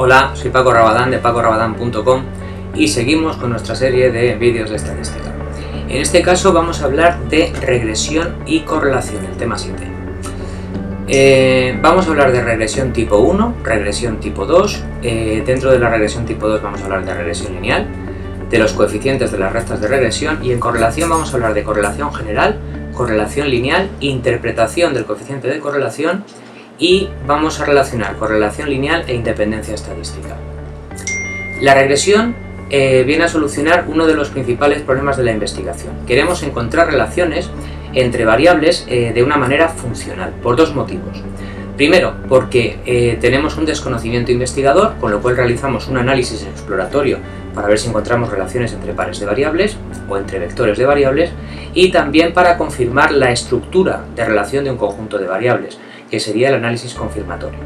Hola, soy Paco Rabadán de pacorabadán.com y seguimos con nuestra serie de vídeos de estadística. En este caso vamos a hablar de regresión y correlación, el tema 7. Vamos a hablar de regresión tipo 1, regresión tipo 2, dentro de la regresión tipo 2 vamos a hablar de regresión lineal, de los coeficientes de las rectas de regresión, y en correlación vamos a hablar de correlación general, correlación lineal, interpretación del coeficiente de correlación, y vamos a relacionar correlación lineal e independencia estadística. La regresión viene a solucionar uno de los principales problemas de la investigación. Queremos encontrar relaciones entre variables de una manera funcional, por dos motivos. Primero, porque tenemos un desconocimiento investigador, con lo cual realizamos un análisis exploratorio para ver si encontramos relaciones entre pares de variables o entre vectores de variables, y también para confirmar la estructura de relación de un conjunto de variables, que sería el análisis confirmatorio.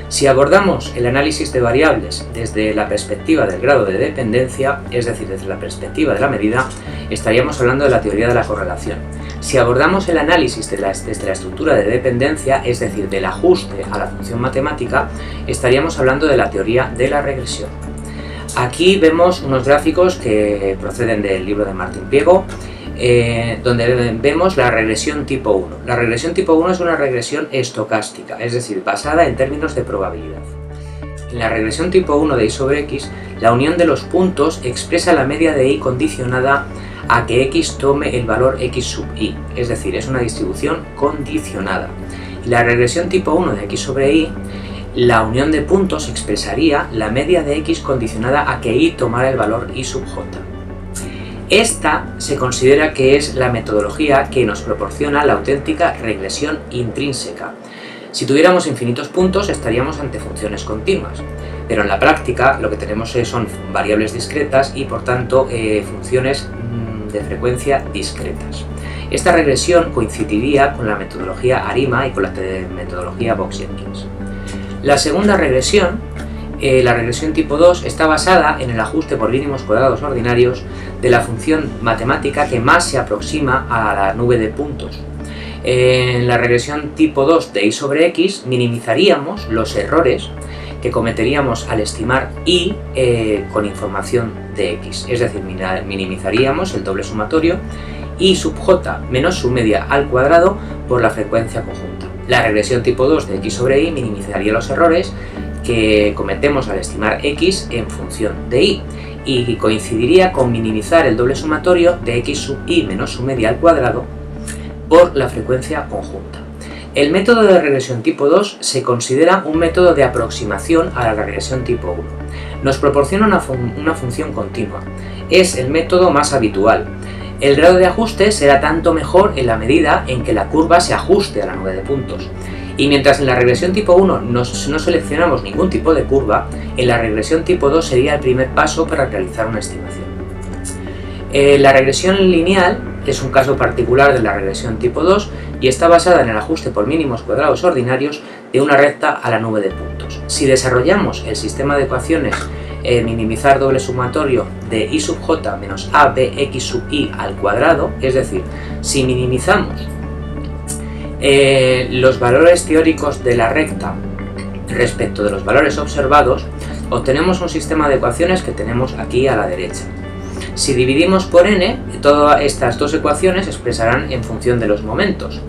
Si abordamos el análisis de variables desde la perspectiva del grado de dependencia, es decir, desde la perspectiva de la medida, estaríamos hablando de la teoría de la correlación. Si abordamos el análisis desde la estructura de dependencia, es decir, del ajuste a la función matemática, estaríamos hablando de la teoría de la regresión. Aquí vemos unos gráficos que proceden del libro de Martín Piego, donde vemos la regresión tipo 1. La regresión tipo 1 es una regresión estocástica, es decir, basada en términos de probabilidad. En la regresión tipo 1 de y sobre x, la unión de los puntos expresa la media de y condicionada a que x tome el valor x sub y, es decir, es una distribución condicionada. En la regresión tipo 1 de x sobre y, la unión de puntos expresaría la media de x condicionada a que y tomara el valor y sub j. Esta se considera que es la metodología que nos proporciona la auténtica regresión intrínseca. Si tuviéramos infinitos puntos estaríamos ante funciones continuas, pero en la práctica lo que tenemos son variables discretas y por tanto funciones de frecuencia discretas. Esta regresión coincidiría con la metodología ARIMA y con la metodología Box-Jenkins. La segunda regresión, la regresión tipo 2, está basada en el ajuste por mínimos cuadrados ordinarios de la función matemática que más se aproxima a la nube de puntos. En la regresión tipo 2 de y sobre x minimizaríamos los errores que cometeríamos al estimar y con información de x, es decir, minimizaríamos el doble sumatorio y sub j menos su media al cuadrado por la frecuencia conjunta. La regresión tipo 2 de x sobre y minimizaría los errores que cometemos al estimar x en función de y coincidiría con minimizar el doble sumatorio de x sub y menos su media al cuadrado por la frecuencia conjunta. El método de regresión tipo 2 se considera un método de aproximación a la regresión tipo 1. Nos proporciona una función continua. Es el método más habitual. El grado de ajuste será tanto mejor en la medida en que la curva se ajuste a la nube de puntos. Y mientras en la regresión tipo 1 no seleccionamos ningún tipo de curva, en la regresión tipo 2 sería el primer paso para realizar una estimación. La regresión lineal es un caso particular de la regresión tipo 2 y está basada en el ajuste por mínimos cuadrados ordinarios de una recta a la nube de puntos. Si desarrollamos el sistema de ecuaciones minimizar doble sumatorio de y sub j menos abx sub y al cuadrado, es decir, si minimizamos los valores teóricos de la recta respecto de los valores observados, obtenemos un sistema de ecuaciones que tenemos aquí a la derecha. Si dividimos por n, todas estas dos ecuaciones se expresarán en función de los momentos,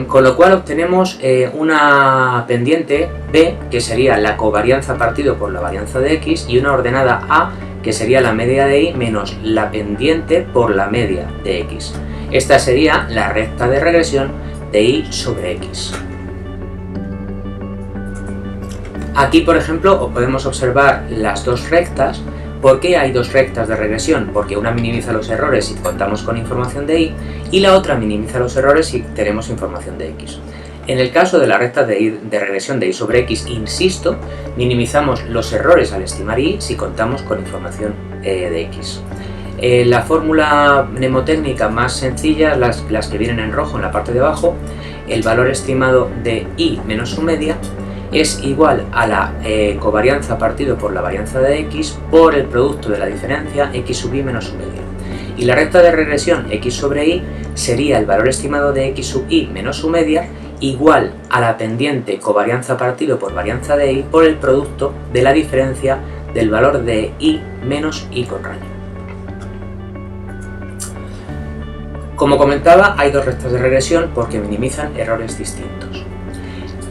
con lo cual obtenemos una pendiente b, que sería la covarianza partido por la varianza de x, y una ordenada a, que sería la media de y menos la pendiente por la media de x. Esta sería la recta de regresión de y sobre x. Aquí, por ejemplo, podemos observar las dos rectas. ¿Por qué hay dos rectas de regresión? Porque una minimiza los errores si contamos con información de y la otra minimiza los errores si tenemos información de x. En el caso de la recta de regresión de y sobre x, insisto, minimizamos los errores al estimar y si contamos con información de x. La fórmula mnemotécnica más sencilla, las que vienen en rojo en la parte de abajo, el valor estimado de y menos su media es igual a la covarianza partido por la varianza de x por el producto de la diferencia x sub y menos su media. Y la recta de regresión x sobre y sería el valor estimado de x sub y menos su media igual a la pendiente covarianza partido por varianza de i por el producto de la diferencia del valor de i menos i con raya. Como comentaba, hay dos rectas de regresión porque minimizan errores distintos.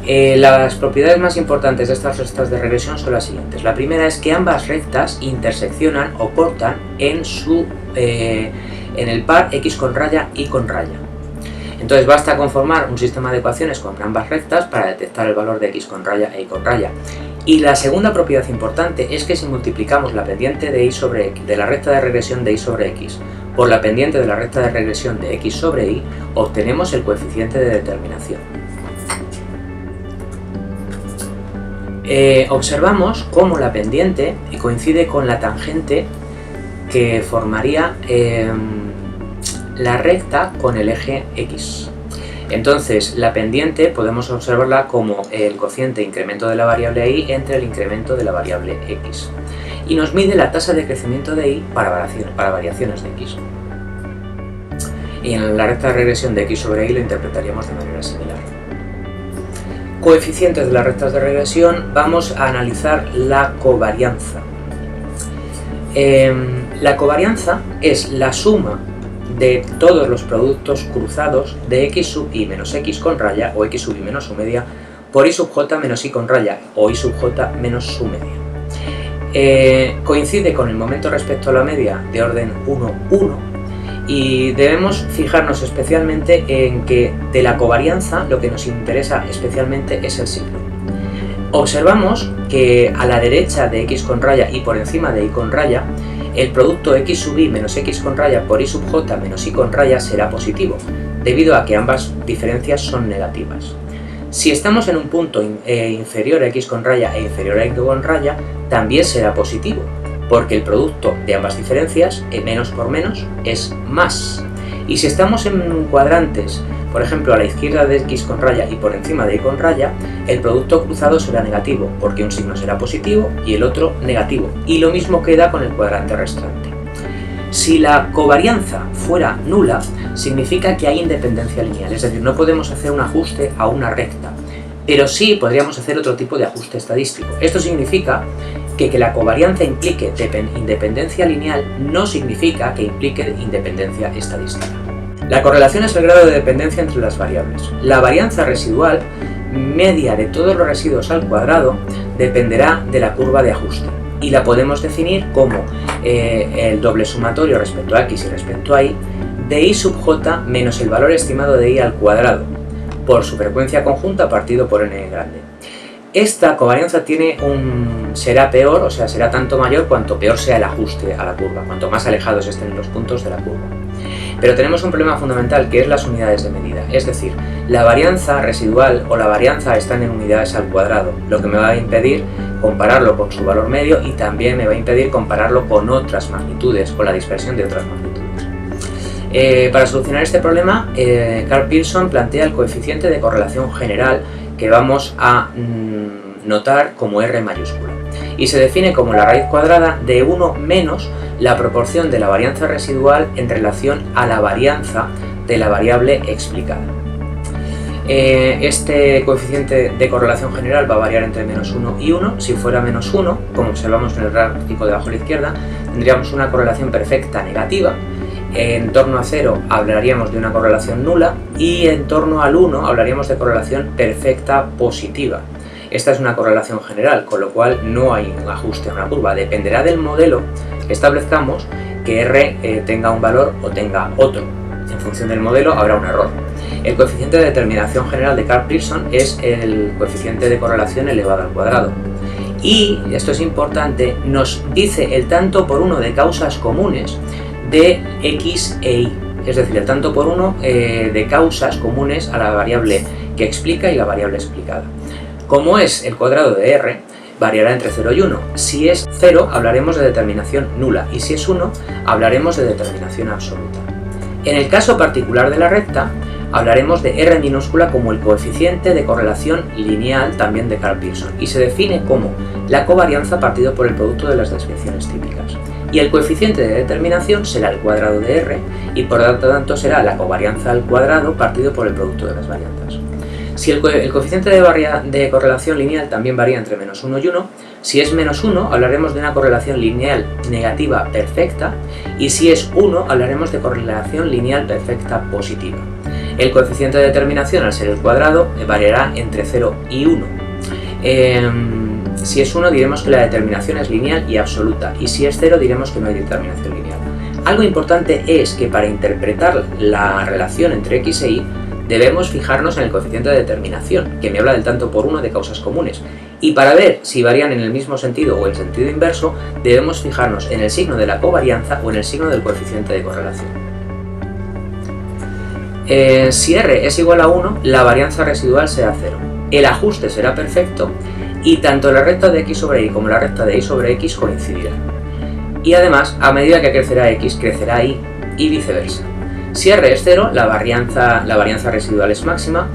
Las propiedades más importantes de estas rectas de regresión son las siguientes. La primera es que ambas rectas interseccionan o cortan en el par x con raya y con raya. Entonces basta conformar un sistema de ecuaciones con ambas rectas para detectar el valor de x con raya e y con raya. Y la segunda propiedad importante es que si multiplicamos la pendiente de y sobre x, de la recta de regresión de y sobre x, por la pendiente de la recta de regresión de x sobre y, obtenemos el coeficiente de determinación. Observamos cómo la pendiente coincide con la tangente que formaría la recta con el eje x. Entonces, la pendiente podemos observarla como el cociente incremento de la variable y entre el incremento de la variable x. Y nos mide la tasa de crecimiento de y para variaciones de x. Y en la recta de regresión de x sobre y lo interpretaríamos de manera similar. Coeficientes de las rectas de regresión, vamos a analizar la covarianza. La covarianza es la suma de todos los productos cruzados de x sub i menos x con raya o x sub i menos su media por i sub j menos i con raya o i sub j menos su media. Coincide con el momento respecto a la media de orden 1, 1 y debemos fijarnos especialmente en que de la covarianza lo que nos interesa especialmente es el signo. Observamos que a la derecha de x con raya y por encima de y con raya, el producto x sub i menos x con raya por i sub j menos i con raya será positivo, debido a que ambas diferencias son negativas. Si estamos en un punto inferior a x con raya e inferior a y con raya, también será positivo, porque el producto de ambas diferencias, menos por menos, es más. Y si estamos en cuadrantes, por ejemplo a la izquierda de x con raya y por encima de y con raya, el producto cruzado será negativo, porque un signo será positivo y el otro negativo. Y lo mismo queda con el cuadrante restante. Si la covarianza fuera nula, significa que hay independencia lineal, es decir, no podemos hacer un ajuste a una recta, pero sí podríamos hacer otro tipo de ajuste estadístico. Esto significa que la covarianza implique independencia lineal no significa que implique independencia estadística. La correlación es el grado de dependencia entre las variables. La varianza residual, media de todos los residuos al cuadrado, dependerá de la curva de ajuste y la podemos definir como el doble sumatorio respecto a x y respecto a y de y sub j menos el valor estimado de y al cuadrado por su frecuencia conjunta partido por n grande. Esta covarianza será peor, o sea, será tanto mayor cuanto peor sea el ajuste a la curva, cuanto más alejados estén los puntos de la curva. Pero tenemos un problema fundamental que es las unidades de medida, es decir, la varianza residual o la varianza están en unidades al cuadrado, lo que me va a impedir compararlo con su valor medio y también me va a impedir compararlo con otras magnitudes, con la dispersión de otras magnitudes. Para solucionar este problema, Karl Pearson plantea el coeficiente de correlación general que vamos a notar como R mayúscula y se define como la raíz cuadrada de 1 menos la proporción de la varianza residual en relación a la varianza de la variable explicada. Este coeficiente de correlación general va a variar entre menos 1 y 1. Si fuera menos 1, como observamos en el gráfico de abajo a la izquierda, tendríamos una correlación perfecta negativa. En torno a 0 hablaríamos de una correlación nula y en torno al 1 hablaríamos de correlación perfecta positiva. Esta es una correlación general, con lo cual no hay un ajuste a una curva. Dependerá del modelo que establezcamos que R tenga un valor o tenga otro. En función del modelo habrá un error. El coeficiente de determinación general de Karl Pearson es el coeficiente de correlación elevado al cuadrado. Y, esto es importante, nos dice el tanto por uno de causas comunes de x e y, es decir, el tanto por uno de causas comunes a la variable que explica y la variable explicada. Como es el cuadrado de R, variará entre 0 y 1. Si es 0, hablaremos de determinación nula, y si es 1, hablaremos de determinación absoluta. En el caso particular de la recta, hablaremos de R minúscula como el coeficiente de correlación lineal también de Karl Pearson, y se define como la covarianza partido por el producto de las desviaciones típicas. Y el coeficiente de determinación será el cuadrado de R, y por lo tanto será la covarianza al cuadrado partido por el producto de las varianzas. Si el coeficiente de correlación lineal también varía entre -1 y 1, si es -1 hablaremos de una correlación lineal negativa perfecta y si es 1 hablaremos de correlación lineal perfecta positiva. El coeficiente de determinación, al ser el cuadrado, variará entre 0 y 1. Si es 1 diremos que la determinación es lineal y absoluta, y si es 0 diremos que no hay determinación lineal. Algo importante es que para interpretar la relación entre x e y debemos fijarnos en el coeficiente de determinación, que me habla del tanto por 1 de causas comunes, y para ver si varían en el mismo sentido o en sentido inverso, debemos fijarnos en el signo de la covarianza o en el signo del coeficiente de correlación. Si r es igual a 1, la varianza residual será 0. El ajuste será perfecto y tanto la recta de x sobre y como la recta de y sobre x coincidirán. Y además, a medida que crecerá x, crecerá y viceversa. Si r es 0, la varianza residual es máxima,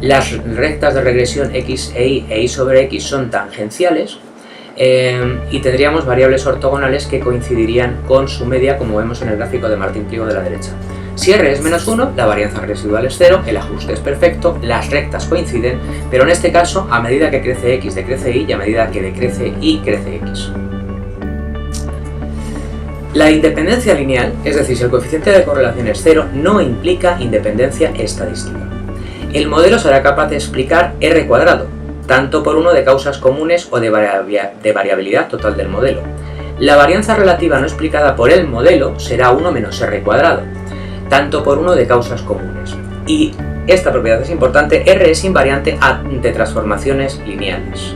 las rectas de regresión x e y sobre x son tangenciales y tendríamos variables ortogonales que coincidirían con su media, como vemos en el gráfico de Martín Pliego de la derecha. Si r es -1, la varianza residual es 0, el ajuste es perfecto, las rectas coinciden, pero en este caso, a medida que crece x, decrece y a medida que decrece y, crece x. La independencia lineal, es decir, si el coeficiente de correlación es 0, no implica independencia estadística. El modelo será capaz de explicar r cuadrado, tanto por 1 de causas comunes o de variabilidad total del modelo. La varianza relativa no explicada por el modelo será 1 menos r cuadrado, tanto por 1 de causas comunes. Y esta propiedad es importante, r es invariante ante transformaciones lineales.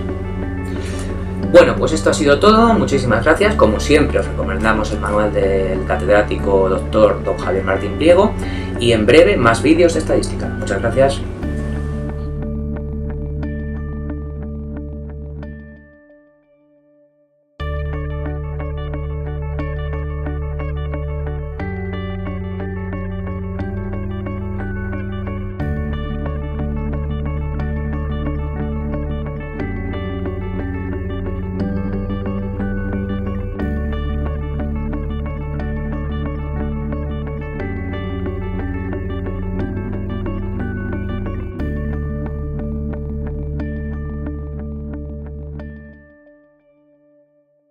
Bueno, pues esto ha sido todo, muchísimas gracias. Como siempre os recomendamos el manual del catedrático Dr. Don Javier Martín Pliego y en breve más vídeos de estadística. Muchas gracias.